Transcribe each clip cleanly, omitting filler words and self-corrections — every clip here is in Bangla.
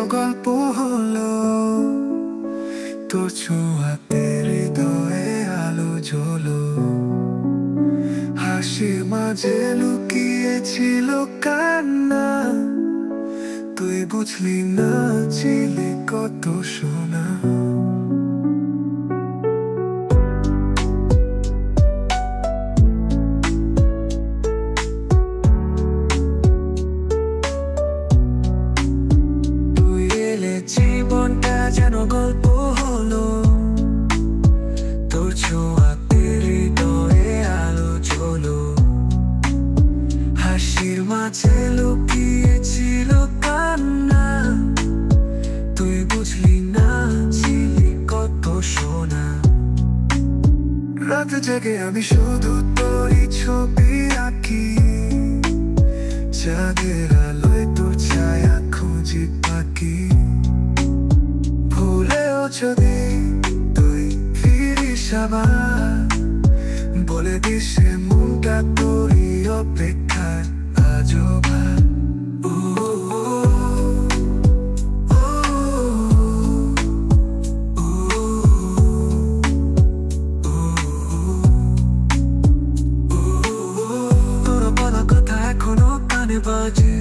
গল্প হলো, তোর ছোঁয়াতে হৃদয়ে আলো জ্বলো। হাসির মাঝে লুকিয়েছিল কান্না, তুই বুঝলি না ছিলে কত সোনা। তুই এলে জীবনটা যেন গল্প হলো, তোর ছোঁয়াতে হৃদয়ে আলো জ্বলো। হাসির মাঝে লুকিয়েছিল কান্না, তুই বুঝলি না ছিলি কত সোনা। রাত জেগে আমি শুধু তোরই ছবি আঁকি, চাঁদের আলোয় তোর ছায়া খুঁজি পাখি। ভুলেও যদি তুই ফিরিস আবার, বলে দিস সে মনটা তোরই অপেক্ষায় আজও ভার। তোর বলা কথা এখনো কানে বাজে,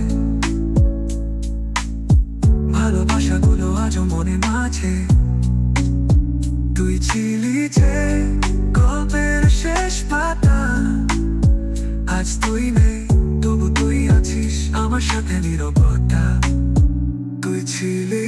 ভালোবাসাগুলো আজও মনে মাঝে। তুই ছিলি যে গল্পের শেষ পাতা, আজ তুই নেই তবু তুই আছিস আমার সাথে নীরবতা। তুই ছিলি